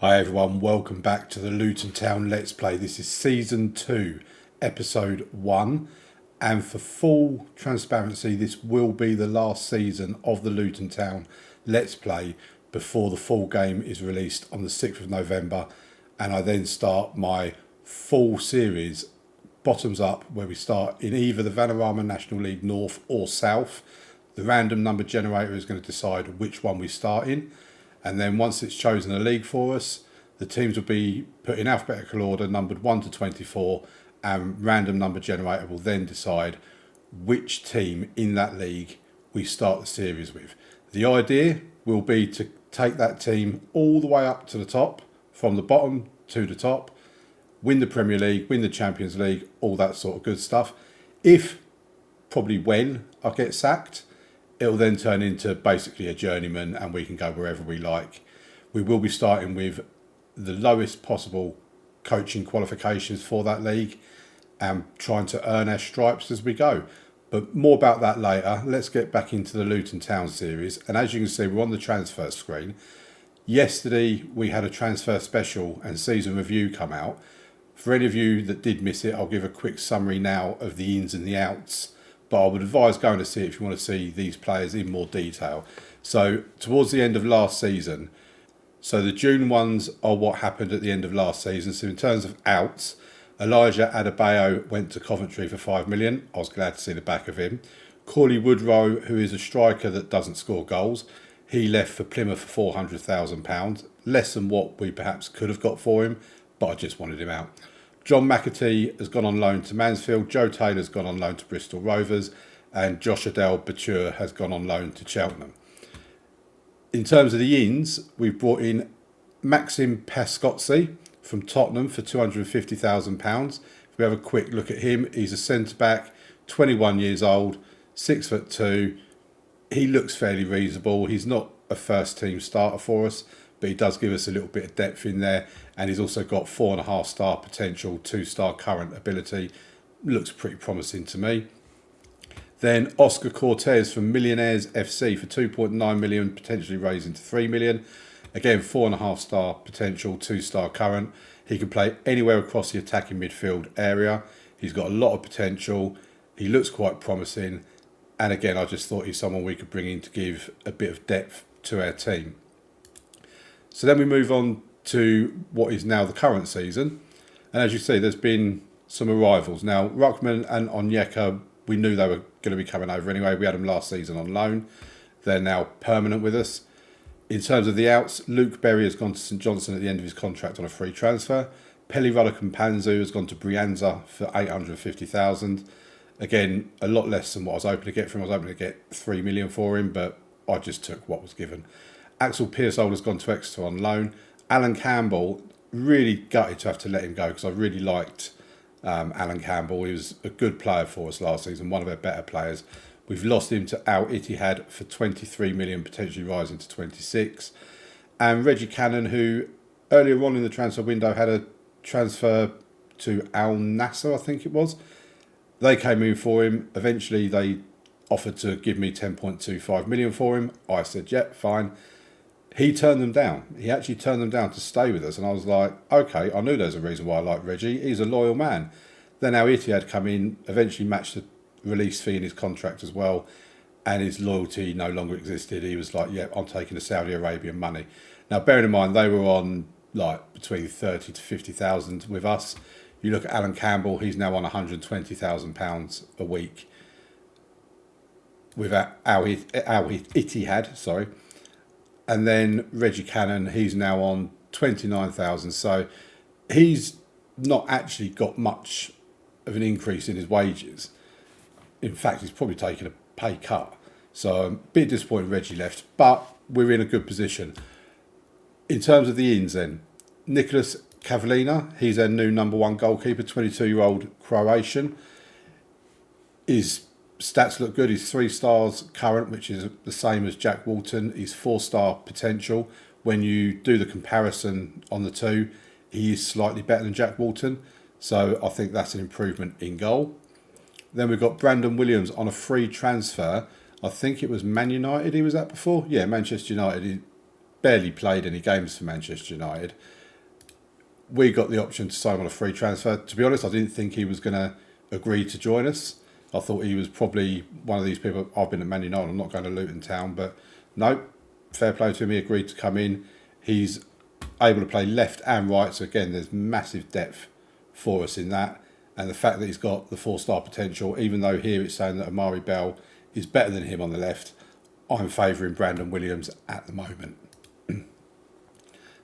Hi everyone, welcome back to the Luton Town Let's Play. This is Season 2, Episode 1. And for full transparency, this will be the last season of the Luton Town Let's Play before the full game is released on the 6th of November. And I then start my full series, bottoms up, where we start in either the Vanarama National League North or South. The random number generator is going to decide which one we start in. And then once it's chosen a league for us, the teams will be put in alphabetical order, numbered 1 to 24, and random number generator will then decide which team in that league we start the series with. The idea will be to take that team all the way up to the top, from the bottom to the top, win the Premier League, win the Champions League, all that sort of good stuff. If, probably when, I get sacked, it'll then turn into basically a journeyman and we can go wherever we like. We will be starting with the lowest possible coaching qualifications for that league and trying to earn our stripes as we go. But more about that later. Let's get back into the Luton Town series. And as you can see, we're on the transfer screen. Yesterday, we had a transfer special and season review come out. For any of you that did miss it, I'll give a quick summary now of the ins and the outs. But I would advise going to see it if you want to see these players in more detail. So towards the end of last season, so the June ones are what happened at the end of last season. So in terms of outs, Elijah Adebayo went to Coventry for 5 million. I was glad to see the back of him. Corley Woodrow, who is a striker that doesn't score goals, he left for Plymouth for £400,000. Less than what we perhaps could have got for him, but I just wanted him out. John McAtee has gone on loan to Mansfield, Joe Taylor's gone on loan to Bristol Rovers, and Josh Adele Bature has gone on loan to Cheltenham. In terms of the ins, we've brought in Maxim Pascozzi from Tottenham for £250,000. If we have a quick look at him, he's a centre-back, 21 years old, 6'2". He looks fairly reasonable. He's not a first-team starter for us, but he does give us a little bit of depth in there, and he's also got 4.5-star potential, 2-star current ability. Looks pretty promising to me. Then Oscar Cortez from Millionaires FC for 2.9 million, potentially raising to 3 million. Again, 4.5-star potential, 2-star current. He can play anywhere across the attacking midfield area. He's got a lot of potential. He looks quite promising. And again, I just thought he's someone we could bring in to give a bit of depth to our team. So then we move on to what is now the current season. And as you see, there's been some arrivals. Now, Ruckman and Onyeka, we knew they were going to be coming over anyway. We had them last season on loan. They're now permanent with us. In terms of the outs, Luke Berry has gone to St Johnstone at the end of his contract on a free transfer. Peli Rolokampanzu has gone to Brianza for £850,000. Again, a lot less than what I was hoping to get from him. I was hoping to get 3 million for him, but I just took what was given. Axel Pearsold has gone to Exeter on loan. Alan Campbell, really gutted to have to let him go because I really liked Alan Campbell. He was a good player for us last season, one of our better players. We've lost him to Al Ittihad for 23 million, potentially rising to 26. And Reggie Cannon, who earlier on in the transfer window had a transfer to Al Nassr, I think it was. They came in for him. Eventually, they offered to give me 10.25 million for him. I said, yep, fine. He turned them down. He actually turned them down to stay with us. And I was like, okay, I knew there's a reason why I like Reggie. He's a loyal man. Then Al Ittihad come in, eventually matched the release fee in his contract as well. And his loyalty no longer existed. He was like, yeah, I'm taking the Saudi Arabian money. Now, bearing in mind, they were on like between 30 to 50,000 with us. You look at Alan Campbell, he's now on £120,000 a week with Al Ittihad, sorry. And then Reggie Cannon, he's now on 29,000. So he's not actually got much of an increase in his wages. In fact, he's probably taken a pay cut. So I'm a bit disappointed Reggie left, but we're in a good position. In terms of the ins then, Nicholas Kavalina, he's our new number one goalkeeper, 22-year-old Croatian. His stats look good. He's 3 stars current, which is the same as Jack Walton. He's 4-star potential. When you do the comparison on the two, he is slightly better than Jack Walton. So I think that's an improvement in goal. Then we've got Brandon Williams on a free transfer. I think it was Man United he was at before. Yeah, Manchester United. barely played any games for Manchester United. We got the option to sign him on a free transfer. To be honest, I didn't think he was going to agree to join us. I thought he was probably one of these people. I've been at Man United, I'm not going to Luton Town, but no, fair play to him. He agreed to come in. He's able to play left and right, so again, there's massive depth for us in that. And the fact that he's got the 4-star potential, even though here it's saying that Amari Bell is better than him on the left, I'm favouring Brandon Williams at the moment.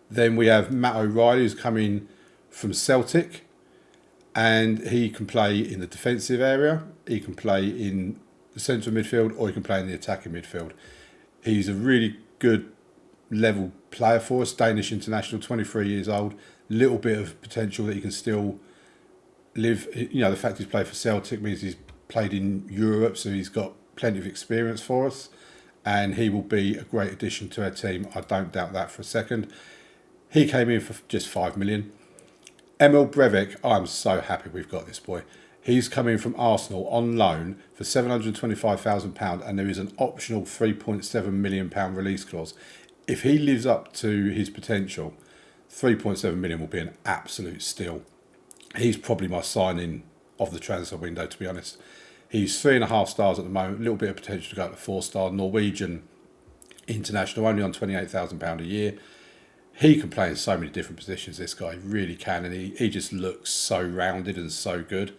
Then we have Matt O'Reilly, who's coming from Celtic, and he can play in the defensive area, he can play in the central midfield, or he can play in the attacking midfield. He's a really good level player for us, Danish international, 23 years old, little bit of potential that he can still live. You know, the fact he's played for Celtic means he's played in Europe, so he's got plenty of experience for us, and he will be a great addition to our team. I don't doubt that for a second. He came in for just 5 million. Emil Breivik, I'm so happy we've got this boy. He's come in from Arsenal on loan for £725,000, and there is an optional £3.7 million release clause. If he lives up to his potential, 3.7 million will be an absolute steal. He's probably my signing of the transfer window, to be honest. He's 3.5 stars at the moment, a little bit of potential to go up to 4-star. Norwegian international, only on £28,000 a year. He can play in so many different positions, this guy really can, and he just looks so rounded and so good.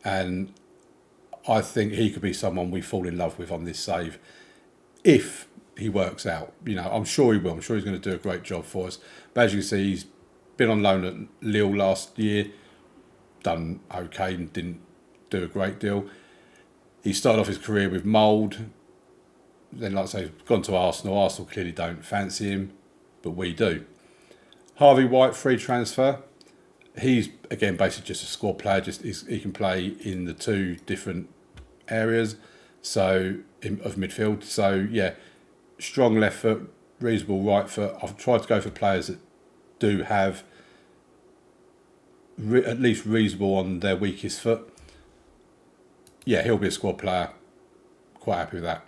And I think he could be someone we fall in love with on this save if he works out. You know, I'm sure he will. I'm sure he's going to do a great job for us. But as you can see, he's been on loan at Lille last year, done okay and didn't do a great deal. He started off his career with Mould, then, like I say, gone to Arsenal. Arsenal clearly don't fancy him, but we do. Harvey White, free transfer. He's, again, basically just a squad player. He can play in the two different areas of midfield. So, yeah, strong left foot, reasonable right foot. I've tried to go for players that do have at least reasonable on their weakest foot. Yeah, he'll be a squad player. Quite happy with that.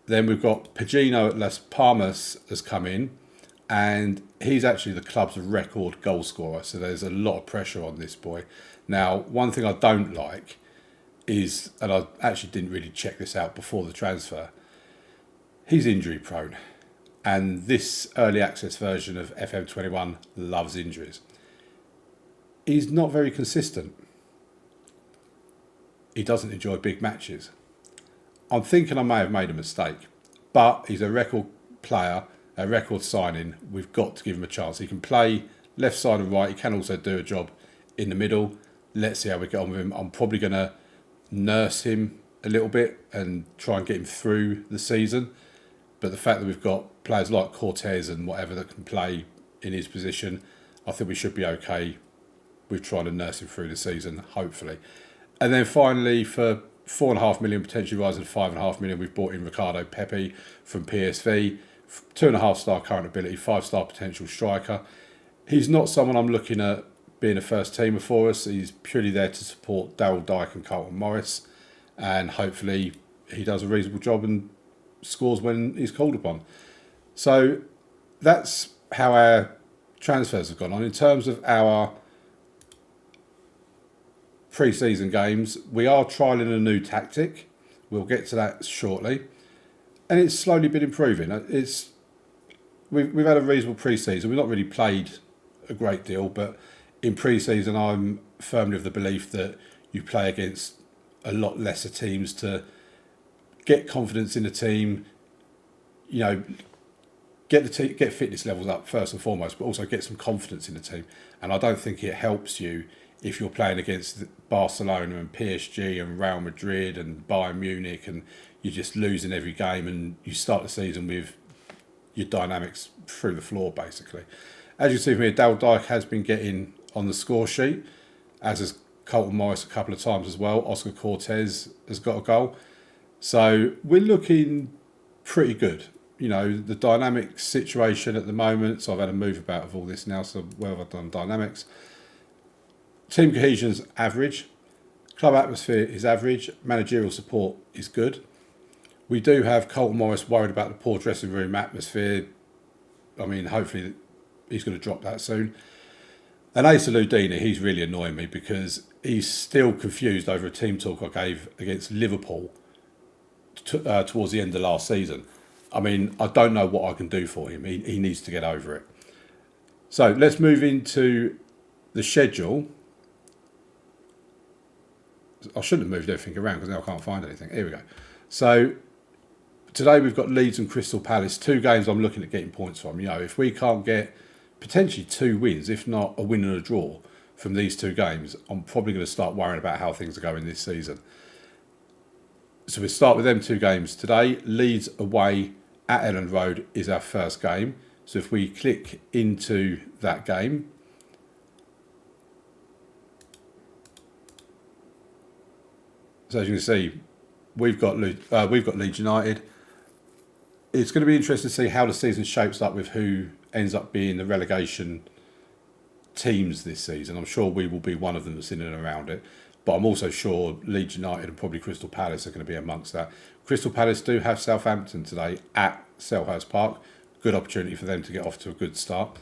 Then we've got Pagino at Las Palmas has come in, and he's actually the club's record goal scorer. So there's a lot of pressure on this boy. Now, one thing I don't like is, and I actually didn't really check this out before the transfer, he's injury prone. And this early access version of FM21 loves injuries. He's not very consistent. He doesn't enjoy big matches. I'm thinking I may have made a mistake, but he's a record player, a record signing. We've got to give him a chance. He can play left side and right. He can also do a job in the middle. Let's see how we get on with him. I'm probably going to nurse him a little bit and try and get him through the season. But the fact that we've got players like Cortez and whatever that can play in his position, I think we should be okay with trying to nurse him through the season, hopefully. And then finally, for 4.5 million, potentially rising to 5.5 million, we've brought in Ricardo Pepi from PSV, 2.5-star current ability, 5-star potential striker. He's not someone I'm looking at being a first teamer for us. He's purely there to support Daryl Dike and Carlton Morris, and hopefully he does a reasonable job and scores when he's called upon. So that's how our transfers have gone on. In terms of our pre-season games, we are trialling a new tactic. We'll get to that shortly, and it's slowly been improving. We've had a reasonable pre-season. We've not really played a great deal, but in pre-season, I'm firmly of the belief that you play against a lot lesser teams to get confidence in the team. You know, get fitness levels up first and foremost, but also get some confidence in the team. And I don't think it helps you if you're playing against Barcelona and PSG and Real Madrid and Bayern Munich and you're just losing every game and you start the season with your dynamics through the floor, basically. As you see from here, Daryl Dike has been getting on the score sheet, as has Carlton Morris a couple of times as well. Oscar Cortez has got a goal. So we're looking pretty good. You know, the dynamic situation at the moment, so I've had a move about of all this now, so where have I done dynamics? Team cohesion's average. Club atmosphere is average. Managerial support is good. We do have Carlton Morris worried about the poor dressing room atmosphere. I mean, hopefully he's going to drop that soon. And Asa Ludina, he's really annoying me because he's still confused over a team talk I gave against Liverpool towards the end of last season. I mean, I don't know what I can do for him. He needs to get over it. So let's move into the schedule. I shouldn't have moved everything around because now I can't find anything. Here we go. So today we've got Leeds and Crystal Palace, 2 games I'm looking at getting points from. You know, if we can't get potentially 2 wins, if not a win and a draw from these 2 games, I'm probably going to start worrying about how things are going this season. So we start with them 2 games today. Leeds away at Elland Road is our first game. So if we click into that game, so as you can see, we've got Leeds United. It's going to be interesting to see how the season shapes up with who ends up being the relegation teams this season. I'm sure we will be one of them that's in and around it, but I'm also sure Leeds United and probably Crystal Palace are going to be amongst that. Crystal Palace do have Southampton today at Selhurst Park. Good opportunity for them to get off to a good start.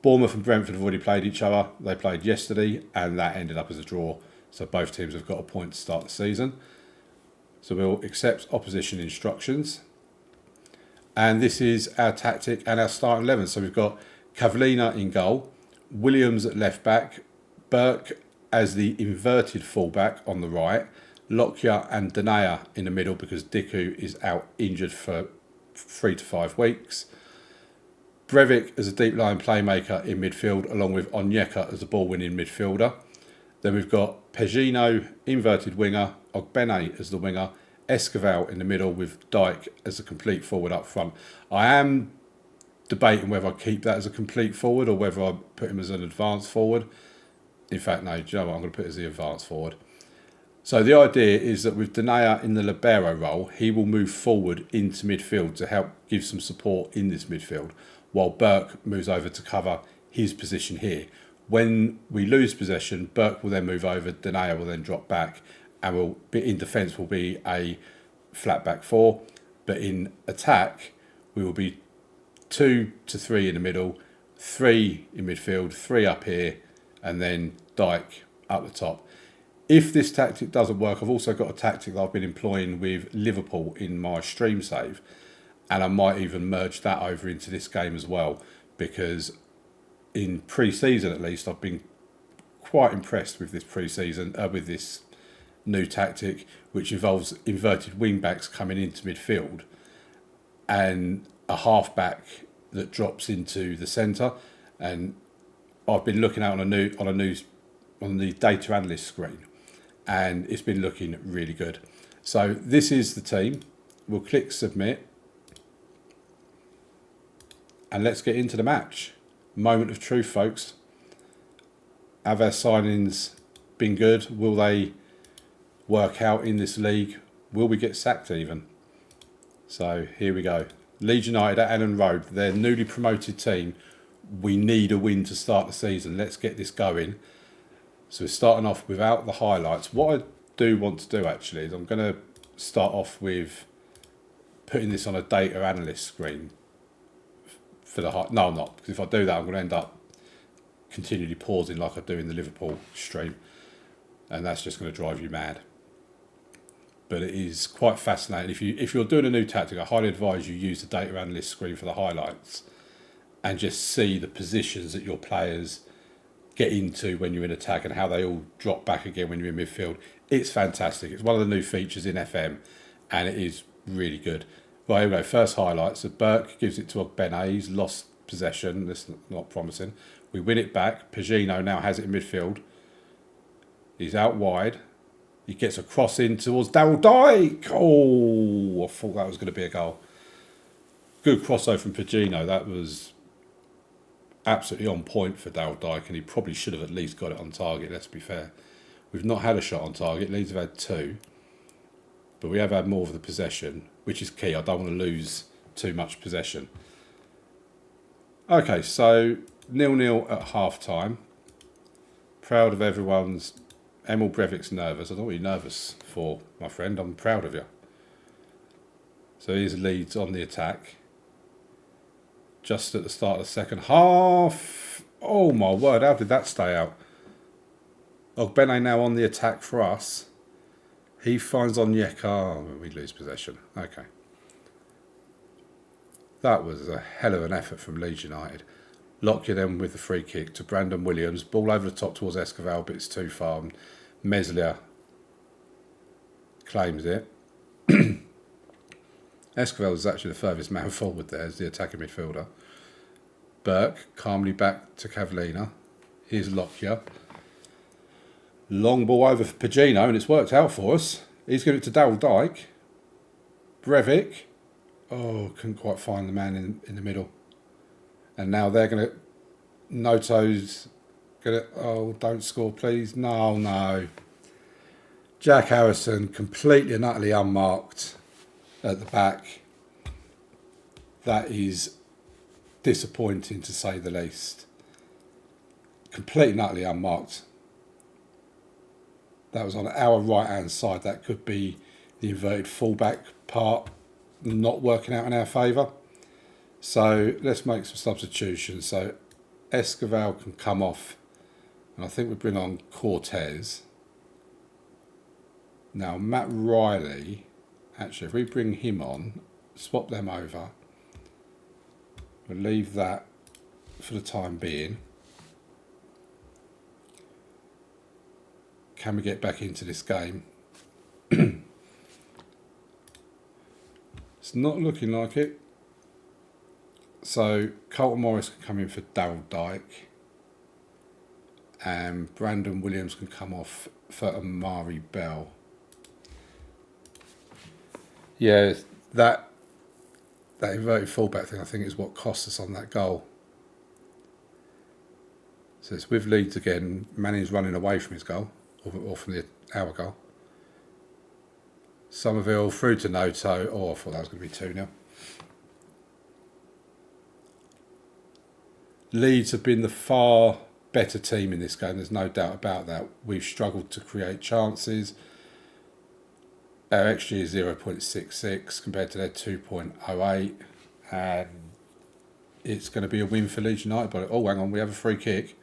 Bournemouth and Brentford have already played each other. They played yesterday and that ended up as a draw. So both teams have got a point to start the season. So we'll accept opposition instructions. And this is our tactic and our starting 11. So we've got Cavallina in goal, Williams at left back, Burke as the inverted fullback on the right, Lockyer and Danaya in the middle because Diku is out injured for 3 to 5 weeks. Breivik as a deep line playmaker in midfield, along with Onyeka as a ball-winning midfielder. Then we've got Pegino, inverted winger, Ogbene as the winger, Esquivel in the middle with Dyke as a complete forward up front. I am debating whether I keep that as a complete forward or whether I put him as an advanced forward. In fact, no, do you know what? I'm going to put it as the advanced forward. So the idea is that with Danaya in the libero role, he will move forward into midfield to help give some support in this midfield, while Burke moves over to cover his position here. When we lose possession, Burke will then move over, Danaya will then drop back, and will be in defence will be a flat back 4, but in attack we will be 2 to 3 in the middle, 3 in midfield, 3 up here, and then Dyke up the top. If this tactic doesn't work, I've also got a tactic that I've been employing with Liverpool in my stream save, and I might even merge that over into this game as well, because in pre-season at least I've been quite impressed with this pre-season with this new tactic, which involves inverted wing backs coming into midfield and a half-back that drops into the centre. And I've been looking out on the data analyst screen, and it's been looking really good. So this is the team. We'll click submit, and let's get into the match. Moment of truth, folks. Have our signings been good? Will they work out in this league? Will we get sacked even? So here we go. Leeds United at Elland Road, their newly promoted team. We need a win to start the season. Let's get this going. So we're starting off without the highlights. What I do want to do actually is I'm going to start off with putting this on a data analyst screen for the no, I'm not, because if I do that I'm going to end up continually pausing like I do in the Liverpool stream, and that's just going to drive you mad. But it is quite fascinating. If you're doing a new tactic, I highly advise you use the data analyst screen for the highlights and just see the positions that your players get into when you're in attack and how they all drop back again when you're in midfield. It's fantastic. It's one of the new features in FM, and it is really good. Right, here we go. First highlights. So Burke gives it to Ogbene. He's lost possession. That's not promising. We win it back. Pagino now has it in midfield. He's out wide. He gets a cross in towards Daryl Dyke. Oh, I thought that was going to be a goal. Good crossover from Pagino. That was absolutely on point for Daryl Dyke, and he probably should have at least got it on target, let's be fair. We've not had a shot on target. Leeds have had 2. But we have had more of the possession, which is key. I don't want to lose too much possession. Okay, so 0-0 at half-time. Proud of everyone's... Emil Breivik's nervous. I don't know what you're nervous for, my friend. I'm proud of you. So here's Leeds on the attack. just at the start of the second half. Oh my word, how did that stay out? Ogbene now on the attack for us. He finds Onyeka. Oh, we lose possession. Okay. That was a hell of an effort from Leeds United. Lockyer then with the free kick to Brandon Williams. Ball over the top towards Esquivel, but it's too far. Meslier claims it. Esquivel is actually the furthest man forward there as the attacking midfielder. Burke calmly back to Cavallina. Here's Lockyer. Long ball over for Pagino, and it's worked out for us. He's given it to Daryl Dike. Breivik. Oh, couldn't quite find the man in the middle. And now they're going to... Noto's going to... Oh, don't score, please. No. Jack Harrison, completely and utterly unmarked at the back. That is disappointing, to say the least. Completely and utterly unmarked. That was on our right-hand side. That could be the inverted fullback part not working out in our favour. So let's make some substitutions. So Esquivel can come off, and I think we bring on Cortez. Now Matt Riley, actually if we bring him on, swap them over, we'll leave that for the time being. Can we get back into this game? It's not looking like it. So Carlton Morris can come in for Daryl Dike, and Brandon Williams can come off for Amari Bell. Yeah, that inverted fullback thing I think is what cost us on that goal. So it's with Leeds again. Manning's running away from his goal, or from our goal. Somerville through to Noto. Oh, I thought that was going to be 2-0. Leeds have been the far better team in this game. There's no doubt about that. We've struggled to create chances. Our XG is 0.66 compared to their 2.08. And it's going to be a win for Leeds United. But oh, hang on, we have a free kick.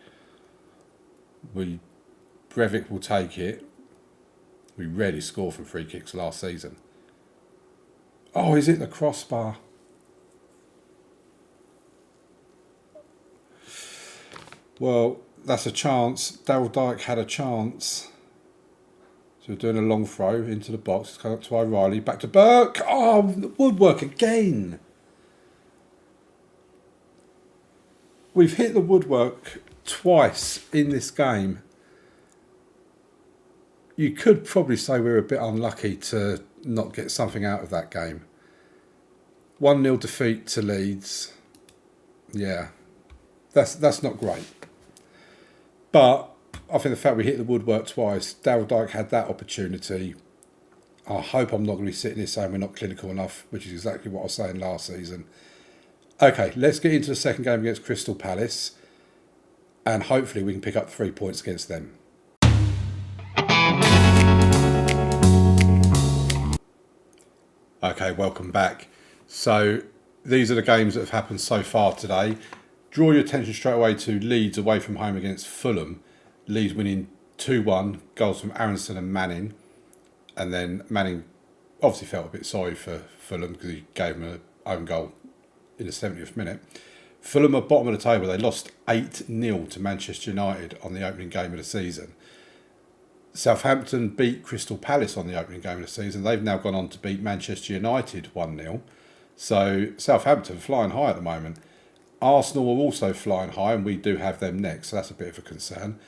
Breivik will take it. We rarely score from free kicks last season. Oh, is it the crossbar? Well, that's a chance. Daryl Dike had a chance. So we're doing a long throw into the box. It's coming up to O'Reilly. Back to Burke. Oh, the woodwork again. We've hit the woodwork twice in this game. You could probably say we're a bit unlucky to not get something out of that game. 1-0 defeat to Leeds. Yeah, that's not great. But I think the fact we hit the woodwork twice, Daryl Dike had that opportunity. I hope I'm not going to be sitting here saying we're not clinical enough, which is exactly what I was saying last season. Okay, let's get into the second game against Crystal Palace, and hopefully we can pick up 3 points against them. Okay, welcome back. So these are the games that have happened so far today. Draw your attention straight away to Leeds away from home against Fulham. Leeds winning 2-1, goals from Aronson and Manning. And then Manning obviously felt a bit sorry for Fulham because he gave him an own goal in the 70th minute. Fulham are bottom of the table. They lost 8-0 to Manchester United on the opening game of the season. Southampton beat Crystal Palace on the opening game of the season. They've now gone on to beat Manchester United 1-0. So Southampton flying high at the moment. Arsenal are also flying high, and we do have them next, so that's a bit of a concern.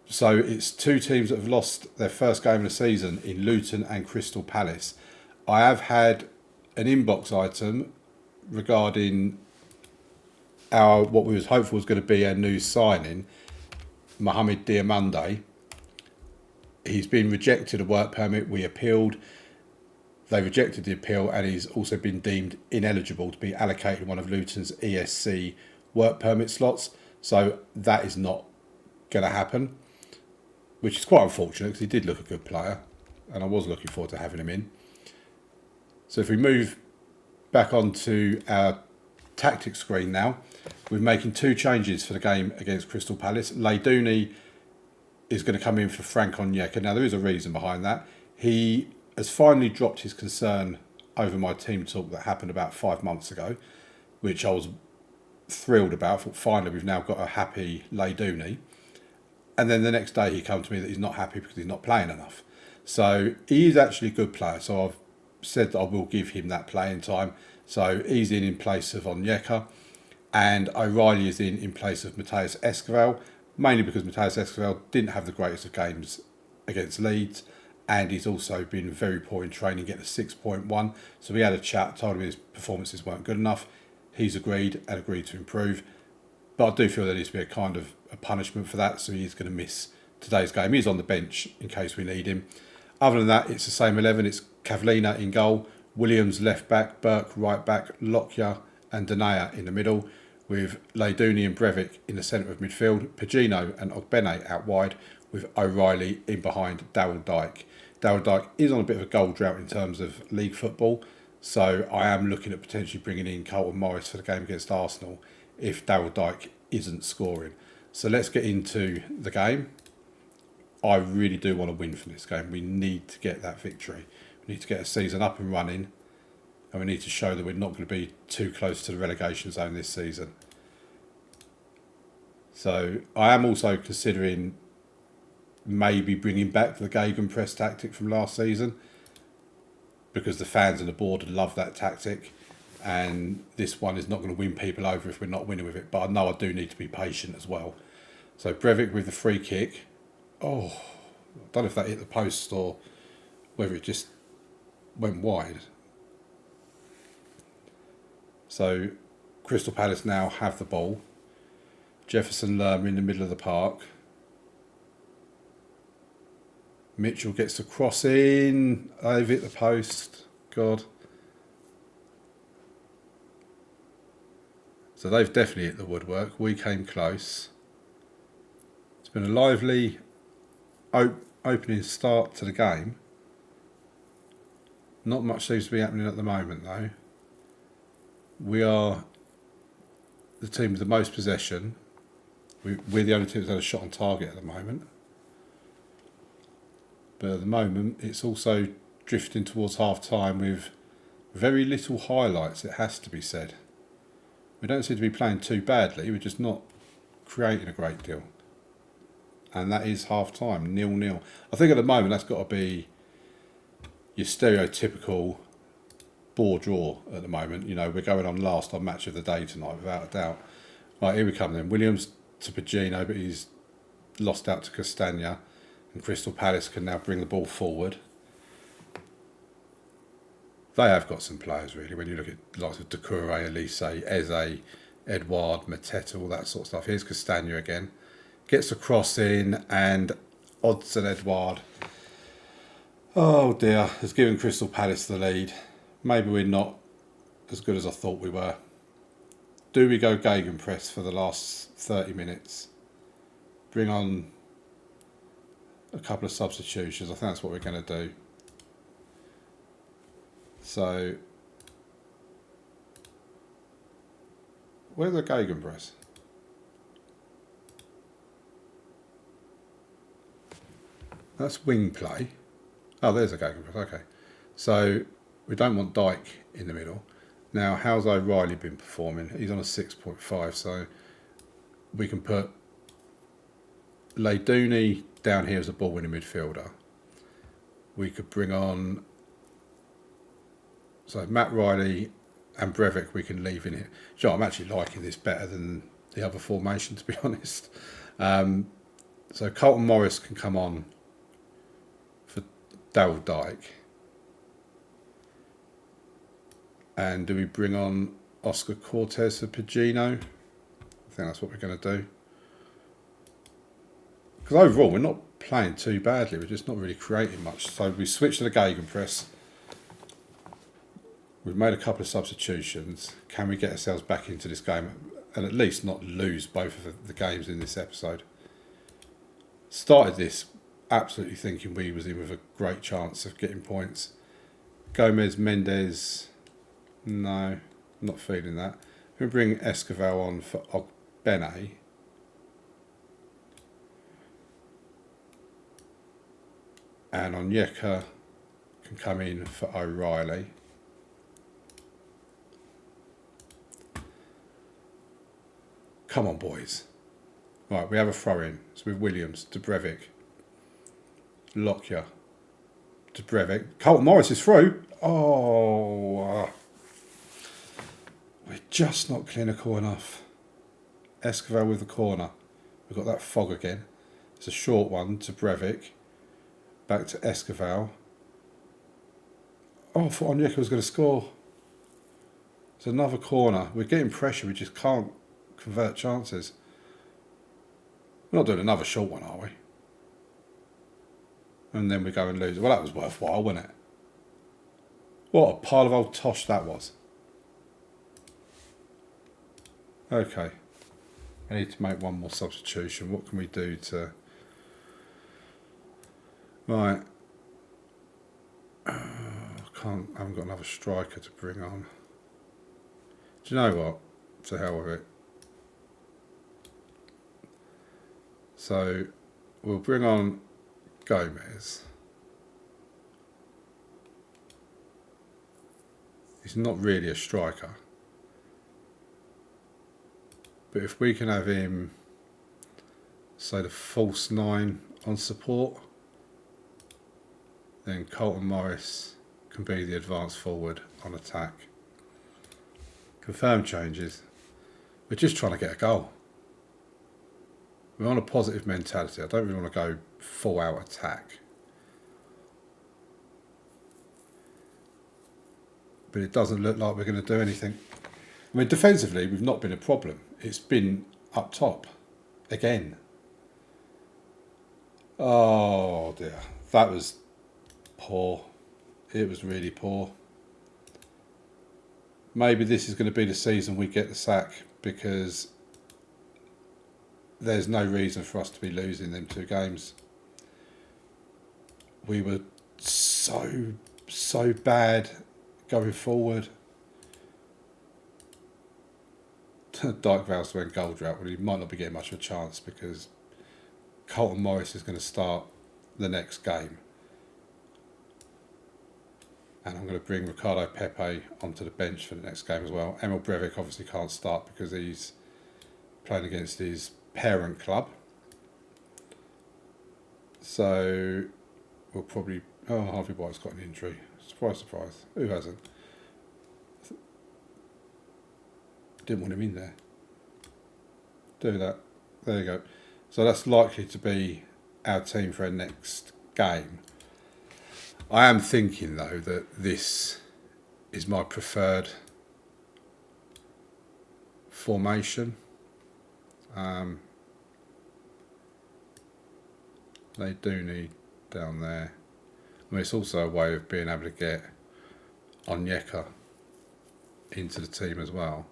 So it's two teams that have lost their first game of the season in Luton and Crystal Palace. I have had an inbox item regarding what we was hopeful was going to be our new signing, Mohamed Diomande. He's been rejected a work permit. We appealed. They rejected the appeal, and he's also been deemed ineligible to be allocated one of Luton's ESC work permit slots. So that is not going to happen, which is quite unfortunate because he did look a good player, and I was looking forward to having him in. So if we move back onto our tactics screen now. We're making 2 changes for the game against Crystal Palace. Leyduni is going to come in for Frank Onyeka. Now, there is a reason behind that. He has finally dropped his concern over my team talk that happened about 5 months ago, which I was thrilled about. I thought, finally, we've now got a happy Leyduni. And then the next day he came to me that he's not happy because he's not playing enough. So he is actually a good player. So I've said that I will give him that playing time. So he's in place of Onyeka. And O'Reilly is in place of Mateus Esquivel, mainly because Mateus Esquivel didn't have the greatest of games against Leeds. And he's also been very poor in training, getting a 6.1. So we had a chat, told him his performances weren't good enough. He's agreed to improve. But I do feel there needs to be a kind of a punishment for that, so he's going to miss today's game. He's on the bench in case we need him. Other than that, it's the same 11. It's Cavallina in goal, Williams left back, Burke right back, Lockyer and Denayer in the middle, with Leyduni and Breivik in the centre of midfield, Pagino and Ogbene out wide, with O'Reilly in behind Daryl Dike. Daryl Dike is on a bit of a goal drought in terms of league football, so I am looking at potentially bringing in Carlton Morris for the game against Arsenal if Daryl Dike isn't scoring. So let's get into the game. I really do want to win from this game. We need to get that victory. We need to get a season up and running, and we need to show that we're not going to be too close to the relegation zone this season. So I am also considering maybe bringing back the Gegenpress tactic from last season, because the fans and the board love that tactic. And this one is not going to win people over if we're not winning with it. But I know I do need to be patient as well. So Breivik with the free kick. Oh, I don't know if that hit the post or whether it just went wide. So Crystal Palace now have the ball. Jefferson Lerma in the middle of the park. Mitchell gets the cross in. They've hit the post. God. So they've definitely hit the woodwork. We came close. It's been a lively opening start to the game. Not much seems to be happening at the moment though. We are the team with the most possession. We're the only team that's had a shot on target at the moment. But at the moment it's also drifting towards half time with very little highlights, it has to be said. We don't seem to be playing too badly, we're just not creating a great deal. And that is half time, 0-0. I think at the moment that's got to be your stereotypical bore draw at the moment. You know, we're going on last on match of the day tonight, without a doubt. Right, here we come then. Williams to Pagino, but he's lost out to Castagna. And Crystal Palace can now bring the ball forward. They have got some players, really, when you look at lots of Doucouré, Elise, Eze, Edouard, Mateta, all that sort of stuff. Here's Castagna again. Gets a cross in, and Odsonne Edouard, oh dear, has given Crystal Palace the lead. Maybe we're not as good as I thought we were. Do we go Gegenpress for the last 30 minutes? Bring on a couple of substitutions. I think that's what we're going to do. So, where's the Gegenpress? That's wing play. Oh, there's a Gegenpress. Okay. So, we don't want Dike in the middle. Now, how's O'Reilly been performing? He's on a 6.5, so we can put Leyduni down here as a ball-winning midfielder. We could bring on... So Matt Riley and Breivik we can leave in here. So I'm actually liking this better than the other formation, to be honest. So Carlton Morris can come on for Daryl Dike. And do we bring on Oscar Cortez for Pagino? I think that's what we're going to do. Because overall we're not playing too badly. We're just not really creating much. So we switch to the Gegenpress. We've made a couple of substitutions. Can we get ourselves back into this game and at least not lose both of the games in this episode? Started this absolutely thinking we was in with a great chance of getting points. Gomez, Mendes, no, not feeling that. We bring Esquivel on for Ogbene. And Onyeka can come in for O'Reilly. Come on, boys. Right, we have a throw-in. It's with Williams, Dubrevic, Lockyer, Dubrevic. Carlton Morris is through. Oh, we're just not clinical enough. Esquivel with the corner. We've got that fog again. It's a short one to Breivik. Back to Esquivel. Oh, I thought Onyeka was going to score. It's another corner. We're getting pressure. We just can't convert chances. We're not doing another short one, are we? And then we go and lose. Well, that was worthwhile, wasn't it? What a pile of old tosh that was. Okay. I need to make one more substitution. What can we do to... Right. I haven't got another striker to bring on. Do you know what? To hell with it. So we'll bring on Gomez. He's not really a striker. But if we can have him, say, the false 9 on support, then Carlton Morris can be the advanced forward on attack. Confirm changes. We're just trying to get a goal. We're on a positive mentality. I don't really want to go full out attack. But it doesn't look like we're going to do anything. I mean, defensively, we've not been a problem. It's been up top. Again. Oh dear. That was poor. It was really poor. Maybe this is going to be the season we get the sack, because there's no reason for us to be losing them 2 games. We were so bad going forward. Dyke vows to end goal drought. Well, he might not be getting much of a chance because Carlton Morris is going to start the next game. And I'm going to bring Ricardo Pepe onto the bench for the next game as well. Emil Breivik obviously can't start because he's playing against his parent club. So we'll probably... Oh, Harvey White's got an injury. Surprise, surprise. Who hasn't? Didn't want him in there. Do that. There you go. So that's likely to be our team for our next game. I am thinking, though, that this is my preferred formation. They do need down there. I mean, it's also a way of being able to get Onyeka into the team as well.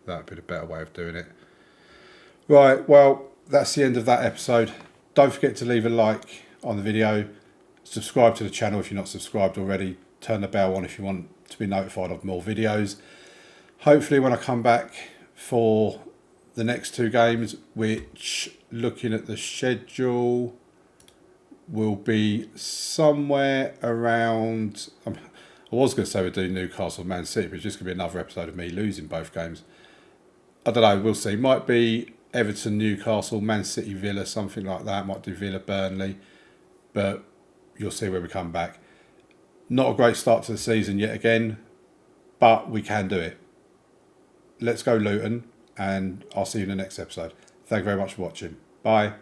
That'd be the better way of doing it. Right, well, that's the end of that episode. Don't forget to leave a like on the video. Subscribe to the channel if you're not subscribed already. Turn the bell on if you want to be notified of more videos. Hopefully when I come back for the next 2 games, which, looking at the schedule, will be somewhere around... I was going to say we'd do Newcastle Man City, but it's just going to be another episode of me losing both games. I don't know, we'll see. Might be Everton, Newcastle, Man City, Villa, something like that. Might do Villa, Burnley. But you'll see where we come back. Not a great start to the season yet again, but we can do it. Let's go Luton, and I'll see you in the next episode. Thank you very much for watching. Bye.